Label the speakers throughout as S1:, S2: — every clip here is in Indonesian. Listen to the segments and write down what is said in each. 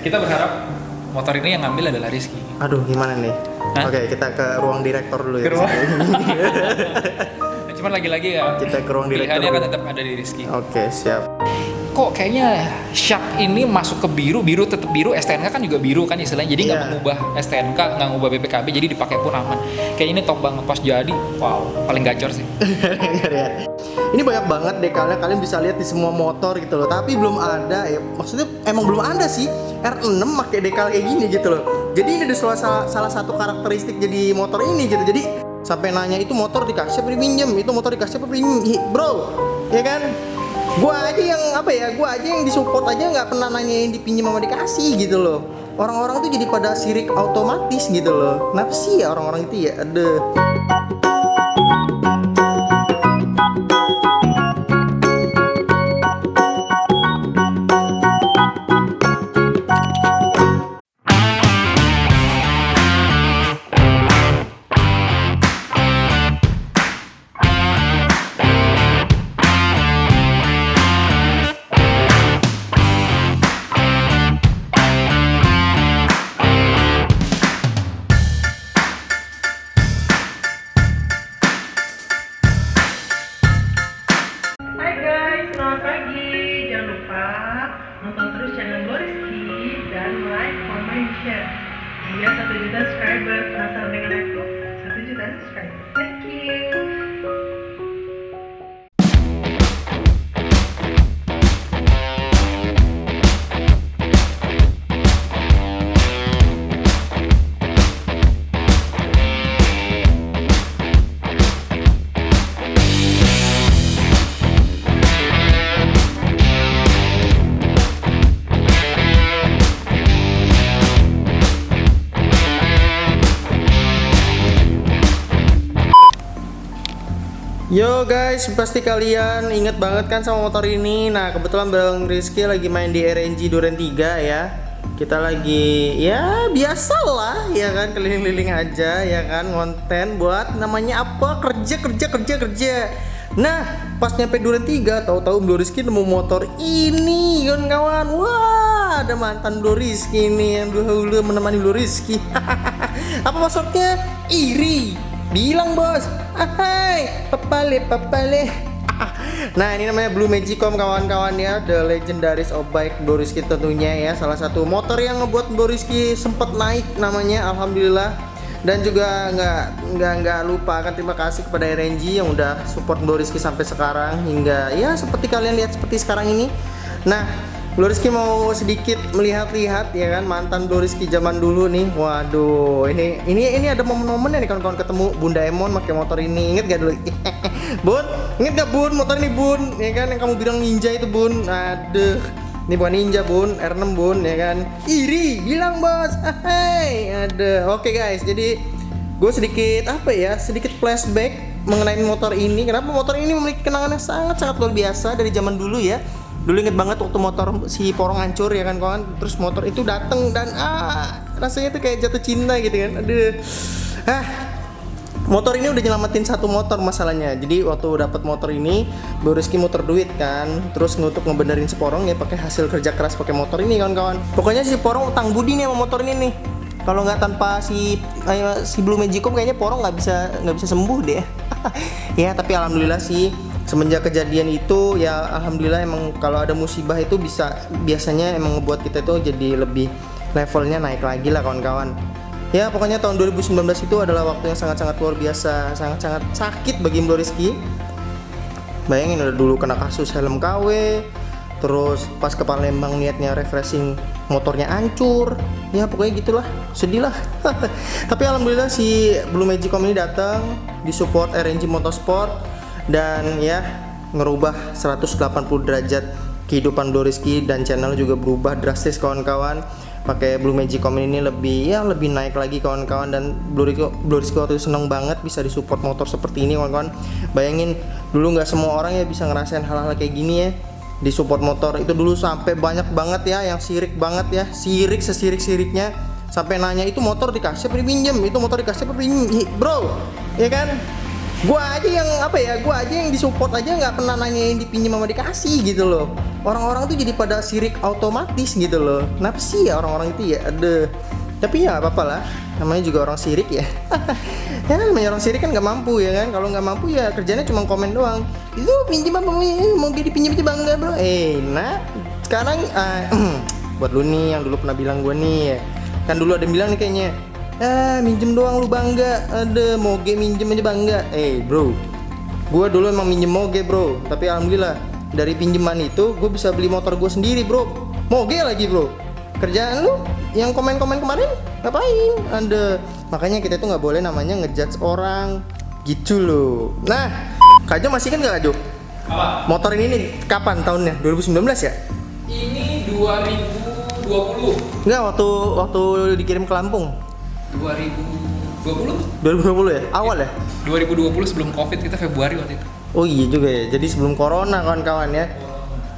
S1: Kita berharap motor ini yang ngambil adalah Rizky.
S2: Aduh, gimana nih?
S1: Hah?
S2: Oke, kita ke ruang direktur dulu ya.
S1: Ke ruang. Cuman lagi-lagi ya,
S2: Kita ke ruang direktur
S1: pilihannya
S2: dulu.
S1: kan tetap ada di Rizky.
S2: Oke, siap.
S1: Kok kayaknya Sharp ini masuk ke biru tetap biru, STNK kan juga biru kan istilahnya. Jadi nggak
S2: Iya.
S1: mengubah STNK, nggak mengubah BPKB, jadi dipakai pun aman. Kayaknya ini top banget pas jadi. Wow, paling gacor sih.
S2: Ya. Ini banyak banget dekalnya, kalian bisa lihat di semua motor gitu loh. Tapi belum ada ya, maksudnya emang belum ada sih R6 pakai dekal kayak gini gitu loh. Jadi ini ada salah satu karakteristik jadi motor ini gitu. Jadi sampai nanya itu motor dikasih apa dipinjem, itu motor dikasih apa dipinjem, bro, ya kan? Gua aja yang disupport aja nggak pernah nanyain dipinjem sama dikasih gitu loh. Orang-orang tuh jadi pada sirik otomatis gitu loh. Kenapa sih ya orang-orang itu ya? Aduh.
S3: Hai guys, selamat pagi. Jangan lupa nonton terus channel Rizky dan like, comment, share. Hingga 1 juta subscriber. Penasaran dengan aku? 1 juta subscriber. Thank you.
S2: Yo guys, pasti kalian inget banget kan sama motor ini. Nah, kebetulan Bang Rizky lagi main di RNG Duren 3 ya. Kita lagi ya biasalah ya kan, keliling-keliling aja ya kan, konten buat namanya apa? Kerja. Nah, pas nyampe Duren 3, tahu-tahu Bang Rizky nemu motor ini kawan-kawan. Wah, ada mantan Bang Rizky nih yang dulu menemani Bang Rizky. Apa maksudnya? Iri. Bilang bos, hai, papale. Nah, ini namanya Blue Magicom kawan-kawan ya, the legendaris of bike Bang Rizky tentunya ya, salah satu motor yang ngebuat Bang Rizky sempat naik namanya, alhamdulillah. Dan juga nggak lupa kan terima kasih kepada RNG yang udah support Bang Rizky sampai sekarang hingga ya seperti kalian lihat seperti sekarang ini. Nah, Bang Rizky mau sedikit melihat-lihat ya kan mantan Bang Rizky zaman dulu nih. Waduh, ini ada momen-momennya nih kawan-kawan, ketemu Bunda Emon pakai motor ini. Ingat gak dulu? Bun, inget gak Bun motor ini Bun? Ya kan yang kamu bilang ninja itu Bun. Aduh, ini bukan ninja Bun, R6 Bun ya kan. Iri, bilang bos. Hai, aduh. Oke guys, jadi gue sedikit flashback mengenai motor ini. Kenapa motor ini memiliki kenangan yang sangat luar biasa dari zaman dulu ya. Dulu inget banget waktu motor si Porong hancur ya kan kawan. Terus motor itu dateng dan rasanya tuh kayak jatuh cinta gitu kan. Aduh. Motor ini udah nyelamatin satu motor masalahnya. Jadi waktu dapat motor ini, Bang Rizky muter duit kan. Terus untuk ngebenerin si Porong ya pakai hasil kerja keras pakai motor ini kawan-kawan. Pokoknya si Porong utang budi nih sama motor ini nih. Kalau nggak tanpa si Blue Magicom kayaknya Porong nggak bisa sembuh deh. Ya tapi alhamdulillah sih semenjak kejadian itu ya alhamdulillah emang kalau ada musibah itu biasanya emang ngebuat kita itu jadi lebih levelnya naik lagi lah kawan-kawan. Ya pokoknya tahun 2019 itu adalah waktu yang sangat luar biasa, sangat sakit bagi Bang Rizky. Bayangin udah dulu kena kasus helm KW, terus pas ke Palembang niatnya refreshing motornya hancur. Ya pokoknya gitulah, sedih lah. Tapi alhamdulillah si Blue Magicom ini datang disupport RNG Motorsport dan ya ngerubah 180 derajat kehidupan Bang Rizky dan channel juga berubah drastis kawan-kawan. Pakai Blue Magicom ini lebih naik lagi kawan-kawan, dan Bang Rizky waktu itu seneng banget bisa disupport motor seperti ini kawan-kawan. Bayangin dulu nggak semua orang ya bisa ngerasain hal-hal kayak gini ya, disupport motor itu dulu sampai banyak banget ya yang sirik banget ya, sirik sesirik-siriknya sampai nanya itu motor dikasih apa dipinjem, itu motor dikasih apa dipinjem, bro, ya kan? Gua aja yang apa ya, gua aja yang disupport aja nggak pernah nanyain dipinjam sama dikasih gitu loh. Orang-orang tuh jadi pada sirik otomatis gitu loh. Kenapa sih ya orang-orang itu ya? Aduh. Tapi ya apa-apa lah, namanya juga orang sirik ya. Ya namanya orang sirik kan nggak mampu ya kan. Kalau nggak mampu ya kerjanya cuma komen doang. Itu pinjam apa mau dipinjam aja bangga bro. Nah sekarang buat lu nih yang dulu pernah bilang gua nih ya. Kan dulu ada yang bilang nih kayaknya, minjem doang lu bangga, ada moge minjem aja bangga. Bro, gua dulu emang minjem moge bro, tapi alhamdulillah dari pinjaman itu gue bisa beli motor gue sendiri bro, moge lagi bro. Kerjaan lu yang komen-komen kemarin ngapain? Ada, makanya kita tuh nggak boleh namanya ngejudge orang gitu loh. Nah, Kak Jo masih kan nggak Kak Jo?
S1: Apa?
S2: Motor ini nih kapan tahunnya? 2019 ya?
S1: Ini 2020.
S2: Enggak, waktu dikirim ke Lampung.
S1: 2020?
S2: 2020 ya? Awal ya?
S1: 2020 sebelum Covid, kita Februari waktu itu.
S2: Oh iya juga ya. Jadi sebelum corona kawan-kawan ya.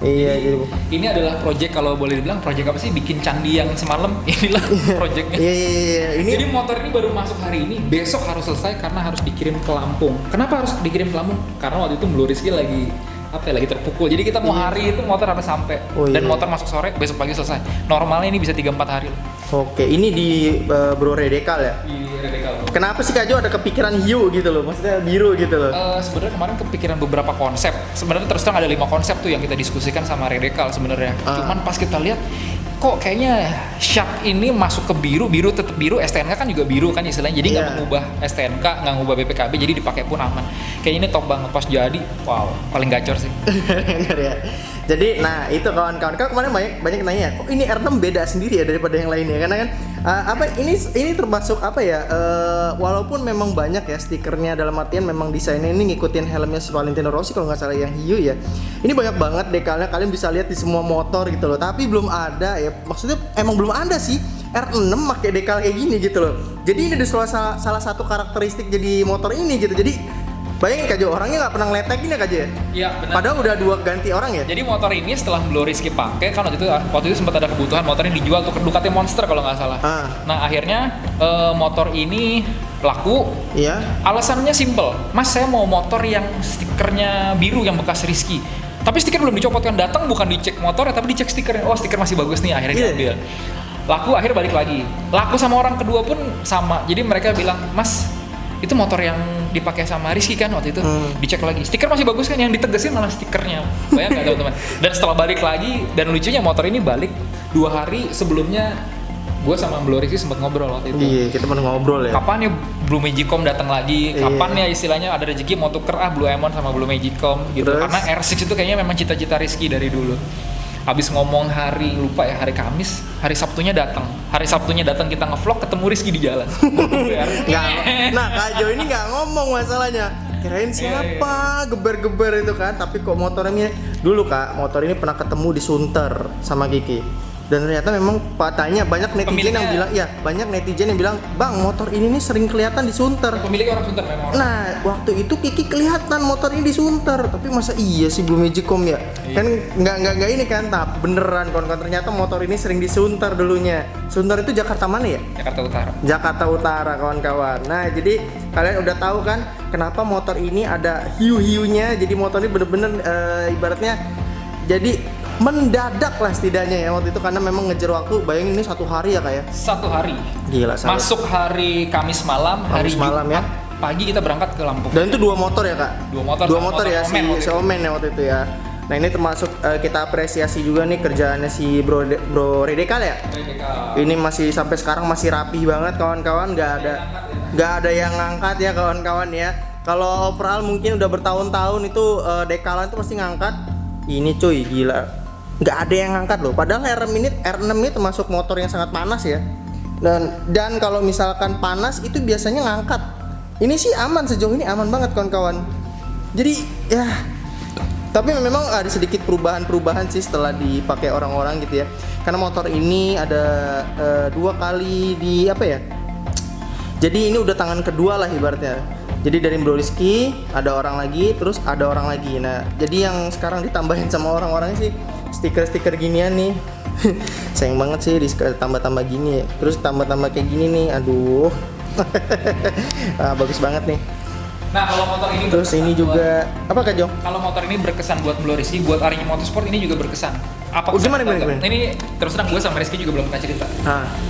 S2: Iya jadi.
S1: Ini adalah project, kalau boleh dibilang project apa sih, bikin candi yang semalam. Inilah projectnya.
S2: Iya.
S1: Jadi motor ini baru masuk hari ini, besok harus selesai karena harus dikirim ke Lampung. Kenapa harus dikirim ke Lampung? Karena waktu itu Blue Rizky lagi lagi terpukul. Jadi kita mau hari itu motor harus sampai. Dan motor masuk sore, besok pagi selesai. Normalnya ini bisa 3-4 hari.
S2: Oke, ini di Bro Redekal ya?
S1: Di Redekal.
S2: Kenapa sih Kak Jo ada kepikiran hiu gitu loh? Maksudnya biru gitu loh?
S1: Sebenarnya kemarin kepikiran beberapa konsep. Sebenarnya terus terang ada 5 konsep tuh yang kita diskusikan sama Redekal sebenarnya. Cuman pas kita lihat, kok kayaknya Shark ini masuk ke biru tetap biru, STNK kan juga biru kan istilahnya. Jadi nggak mengubah STNK, nggak mengubah BPKB, jadi dipakai pun aman. Kayaknya ini top banget pas jadi. Wow, paling gacor sih.
S2: Bener ya. Jadi, nah itu kawan-kawan, kan kemarin banyak nanya, kok ini R6 beda sendiri ya daripada yang lainnya? Karena kan ini termasuk apa ya? Walaupun memang banyak ya stikernya, dalam artian memang desainnya ini ngikutin helmnya si Valentino Rossi kalau nggak salah yang hiu ya. Ini banyak banget dekalnya, kalian bisa lihat di semua motor gitu loh. Tapi belum ada ya, maksudnya emang belum ada sih R6 pakai dekal kayak gini gitu loh. Jadi ini ada salah satu karakteristik jadi motor ini gitu. Jadi bayangin Kak Jo, orangnya nggak pernah ngeletekin ya Kak Jo ya? Iya benar. Padahal udah 2 ganti orang ya?
S1: Jadi motor ini setelah Blue Rizky pakai, kan waktu itu sempat ada kebutuhan motor ini dijual tuh, Ducati Monster kalau nggak salah. Nah akhirnya motor ini laku. Iya. Alasannya simple, Mas saya mau motor yang stikernya biru yang bekas Rizky. Tapi stiker belum dicopot kan, datang bukan dicek motornya tapi dicek stikernya. Oh stiker masih bagus nih, akhirnya diambil. Laku, akhirnya balik lagi. Laku sama orang kedua pun sama. Jadi mereka bilang, Mas itu motor yang dipakai sama Rizky kan waktu itu, dicek lagi stiker masih bagus kan, yang ditegesin malah stikernya. Bayang nggak teman-teman? Dan setelah balik lagi, dan lucunya motor ini balik 2 hari sebelumnya, gue sama Blue Rizky sempat ngobrol waktu itu.
S2: Iya, kita pernah ngobrol ya.
S1: Kapan ya Blue Magicom datang lagi? Kapan ya istilahnya ada rezeki mau tuker Blue Emon sama Blue Magicom gitu.
S2: Terus?
S1: Karena R6 itu kayaknya memang cita-cita Rizky dari dulu. Habis ngomong hari Kamis, hari Sabtunya datang kita ngevlog ketemu Rizky di jalan.
S2: Nah Kak Jo ini nggak ngomong masalahnya, kirain siapa geber-geber itu kan, tapi kok motornya dulu Kak, motor ini pernah ketemu di Sunter sama Kiki. Dan ternyata memang katanya banyak netizen yang bilang, ya banyak netizen yang bilang, Bang motor ini nih sering kelihatan di Sunter.
S1: Pemiliknya orang Sunter memang.
S2: Nah waktu itu Kiki kelihatan motor ini di Sunter, tapi masa iya sih Blue Magicom ya? Kan nggak ini kan, beneran kawan-kawan, ternyata motor ini sering di Sunter dulunya. Sunter itu Jakarta mana ya?
S1: Jakarta Utara.
S2: Jakarta Utara kawan-kawan. Nah jadi kalian udah tahu kan kenapa motor ini ada hiu-hiunya. Jadi motor ini bener-bener ibaratnya jadi mendadak lah setidaknya ya waktu itu, karena memang ngejar waktu. Bayangin ini 1 hari ya Kak ya?
S1: 1 hari.
S2: Gila.
S1: Masuk hari Kamis malam, hari
S2: malam
S1: Jumat
S2: ya.
S1: Pagi kita berangkat ke Lampung.
S2: Dan itu 2 motor ya Kak?
S1: 2 motor.
S2: 2 motor ya, si Omen ya waktu itu ya. Nah ini termasuk kita apresiasi juga nih kerjaannya si Bro Redekal ya. Ini masih sampai sekarang masih rapi banget kawan-kawan, nggak ada yang ngangkat ya kawan-kawan ya. Kalau overall mungkin udah bertahun-tahun itu Dekalan itu pasti ngangkat. Ini cuy gila, nggak ada yang ngangkat loh. Padahal R6 ini termasuk motor yang sangat panas ya. Dan kalau misalkan panas itu biasanya ngangkat. Ini sih aman, sejauh ini aman banget kawan-kawan. Jadi ya, tapi memang ada sedikit perubahan sih setelah dipakai orang-orang gitu ya. Karena motor ini ada 2 kali di apa ya? Jadi ini udah tangan kedua lah ibaratnya. Jadi dari Bro Rizky ada orang lagi, terus ada orang lagi. Nah, jadi yang sekarang ditambahin sama orang-orang sih stiker-stiker ginian nih. Sayang banget sih tambah-tambah gini ya. Terus tambah-tambah kayak gini nih. Aduh. Bagus banget nih.
S1: Nah kalau motor ini
S2: terus ini juga apa Kak Jong?
S1: Kalau motor ini berkesan buat Blo Rizky, buat Aringi Motorsport ini juga berkesan. Apa
S2: gimana?
S1: Ini terus terang gue sama Rizky juga belum pernah cerita.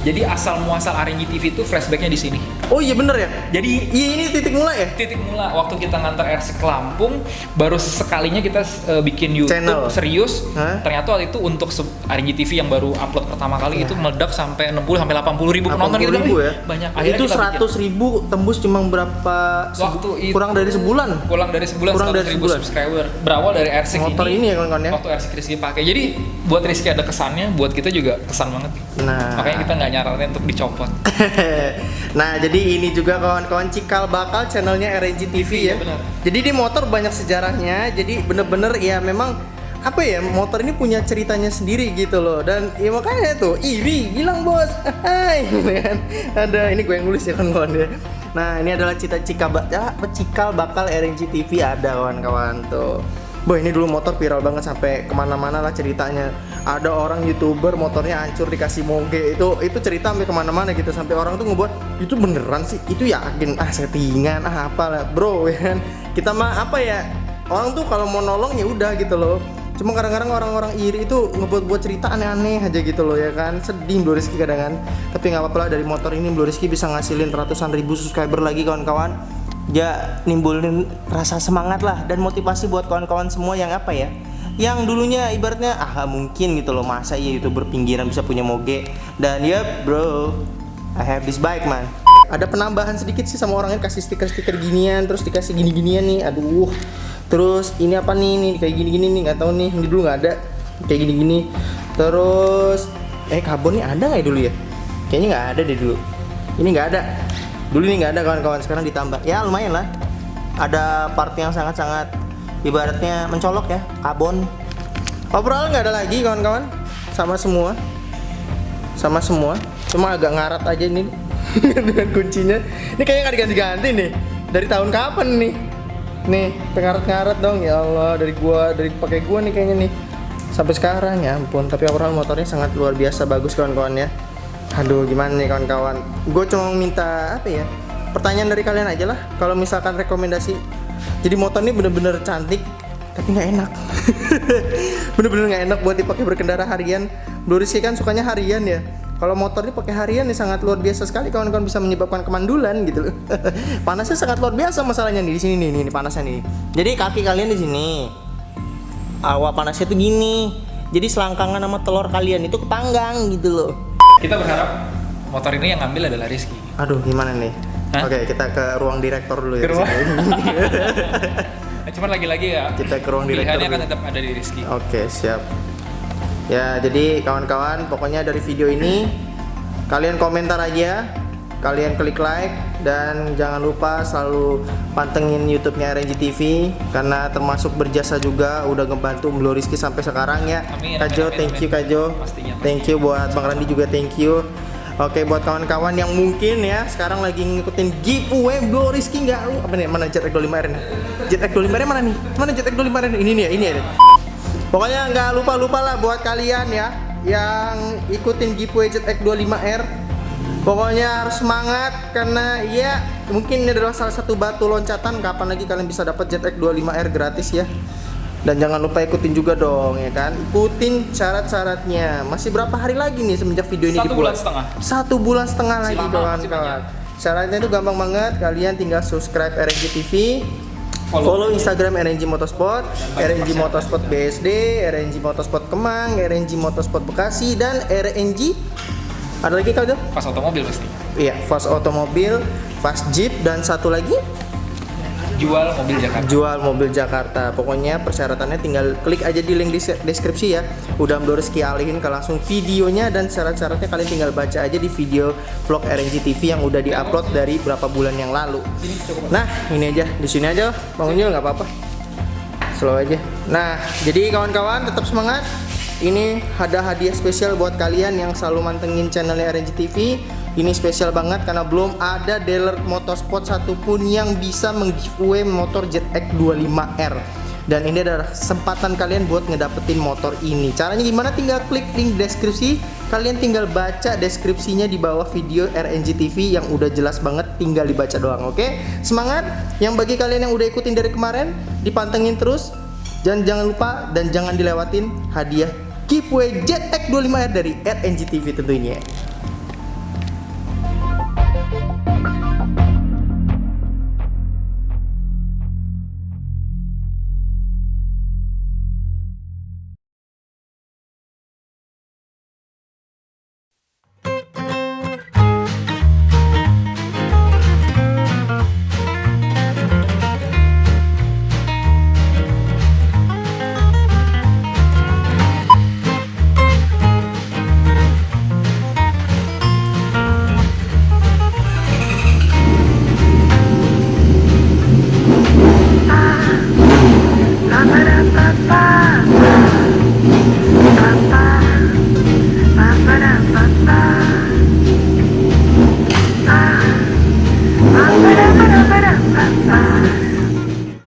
S1: Jadi asal muasal Aringi TV itu flashbacknya di sini.
S2: Oh iya bener ya.
S1: Jadi
S2: ini titik mulai ya.
S1: Titik mula waktu kita ngantar RC ke Lampung, baru sekalinya kita bikin YouTube channel serius. Ternyata waktu itu untuk Aringi TV yang baru upload pertama kali itu meledak sampai 60 sampai 80 ribu penonton gitu
S2: ya.
S1: Banyak.
S2: Akhirnya itu 100 ribu tembus cuma berapa?
S1: Waktu itu
S2: kurang dari sebulan.
S1: Kurang dari sebulan 100 ribu subscriber. Berawal dari RC
S2: motor ini ya kawan-kawan ya.
S1: Waktu RC Rizky pakai. Jadi buat Rizky ada kesannya, buat kita juga kesan banget.
S2: Nah,
S1: makanya kita nggak nyaranin untuk dicopot.
S2: Nah, jadi ini juga kawan-kawan cikal bakal channelnya RNG TV ya.
S1: Bener.
S2: Jadi di motor banyak sejarahnya. Jadi bener-bener ya memang apa ya, motor ini punya ceritanya sendiri gitu loh. Dan ya makanya tuh iri bilang bos, hai kan. Ada ini gue yang nulis ya kawan-kawan ya. Nah, ini adalah cikal bakal RNG TV ada kawan-kawan tuh. Boy, ini dulu motor viral banget sampai kemana-mana lah ceritanya. Ada orang YouTuber motornya hancur dikasih moge, itu cerita sampai kemana-mana gitu, sampai orang tuh ngebuat itu beneran sih, itu yakin settingan apalah bro ya kan. Kita mah apa ya, orang tuh kalau mau nolong ya udah gitu loh. Cuma kadang-kadang orang-orang iri itu ngebuat cerita aneh-aneh aja gitu loh ya kan. Sedih Blo Rizky kadang kan. Tapi nggak apa-apa lah, dari motor ini Blo Rizky bisa ngasilin ratusan ribu subscriber lagi kawan-kawan. Ya nimbulin rasa semangat lah dan motivasi buat kawan-kawan semua yang apa ya, yang dulunya ibaratnya mungkin gitu loh, masa iya YouTuber pinggiran bisa punya moge. Dan ya bro, I have this bike man. Ada penambahan sedikit sih sama orangnya, kasih stiker-stiker ginian, terus dikasih gini-ginian nih, aduh. Terus ini apa nih kayak gini-gini nih, nggak tahu nih, ini dulu nggak ada kayak gini-gini. Terus karbon nih ada nggak ya dulu ya? Kayaknya nggak ada deh dulu. Ini nggak ada. Dulu ini nggak ada kawan-kawan, sekarang ditambah. Ya lumayan lah. Ada part yang sangat-sangat ibaratnya mencolok ya, karbon. Overall nggak ada lagi kawan-kawan, sama semua. Cuma agak ngarat aja ini dengan kuncinya. Ini kayaknya nggak diganti-ganti nih. Dari tahun kapan nih? Nih, pengarat-ngarat dong ya Allah, dari pakai gua nih kayaknya nih. Sampai sekarang ya ampun, tapi overall motornya sangat luar biasa bagus kawan-kawan ya. Aduh gimana nih kawan-kawan, gue cuma minta apa ya, pertanyaan dari kalian aja lah. Kalau misalkan rekomendasi, jadi motor ini bener-bener cantik tapi nggak enak. Bener-bener nggak enak buat dipakai berkendara harian. Blo Rizky kan sukanya harian ya. Kalau motor ini pakai harian nih sangat luar biasa sekali kawan-kawan, bisa menyebabkan kemandulan gitu loh. Panasnya sangat luar biasa masalahnya nih di sini nih panasnya nih. Jadi kaki kalian di sini, awal panasnya tuh gini. Jadi selangkangan sama telur kalian itu kepanggang gitu loh.
S1: Kita berharap motor ini yang ngambil adalah Rizky.
S2: Aduh gimana nih? Oke, kita ke ruang direktur dulu ya. Ke ruang.
S1: Cuman lagi-lagi ya,
S2: kita ke ruang direktur.
S1: Pilihannya akan tetap ada di Rizky.
S2: Oke, siap. Ya, jadi kawan-kawan, pokoknya dari video ini kalian komentar aja, kalian klik like, dan jangan lupa selalu pantengin YouTube-nya RNG TV karena termasuk berjasa juga udah ngebantu Blo Rizky sampai sekarang ya. Kak Jo, thank you Kak Jo. Thank you buat Bang Randi juga, thank you. Oke, buat kawan-kawan yang mungkin ya sekarang lagi ngikutin giveaway Blo Rizky nggak apa nih, mana ZX 25R nih? ZX 25R mana nih? Mana ZX 25R nih? Ini nih, ini ya. Pokoknya nggak lupa lah buat kalian ya yang ikutin giveaway ZX 25R. Pokoknya harus semangat karena ya mungkin ini adalah salah satu batu loncatan kapan lagi kalian bisa dapat ZX 25R gratis ya. Dan jangan lupa ikutin juga dong ya kan. Ikutin syarat-syaratnya. Masih berapa hari lagi nih semenjak video ini dibuat? 1 bulan setengah lagi kawan-kawan. Syaratnya itu gampang banget. Kalian tinggal subscribe RNG TV, follow Instagram RNG Motorsport, RNG Motorsport BSD, RNG Motorsport Kemang, RNG Motorsport Bekasi, dan RNG ada lagi kau tuh?
S1: Fast Otomobil pasti.
S2: Iya, Fast Otomobil, Fast Jeep, dan satu lagi
S1: Jual Mobil Jakarta.
S2: Jual Mobil Jakarta. Pokoknya persyaratannya tinggal klik aja di link di deskripsi ya. Udah Blo Rizky alihin ke langsung videonya, dan syarat-syaratnya kalian tinggal baca aja di video vlog RNG TV yang udah diupload dari berapa bulan yang lalu. Nah, ini aja, di sini aja Bang Unyil, nggak apa-apa. Slow aja. Nah, jadi kawan-kawan tetap semangat. Ini ada hadiah spesial buat kalian yang selalu mantengin channelnya RNG TV. Ini spesial banget karena belum ada dealer motorsport satupun yang bisa meng-giveaway motor ZX 25R. Dan ini adalah kesempatan kalian buat ngedapetin motor ini. Caranya gimana? Tinggal klik link deskripsi. Kalian tinggal baca deskripsinya di bawah video RNG TV yang udah jelas banget, tinggal dibaca doang, oke? Semangat! Yang bagi kalian yang udah ikutin dari kemarin, dipantengin terus. Jangan lupa dan jangan dilewatin hadiah giveaway Jetpack 25R dari RNG TV tentunya.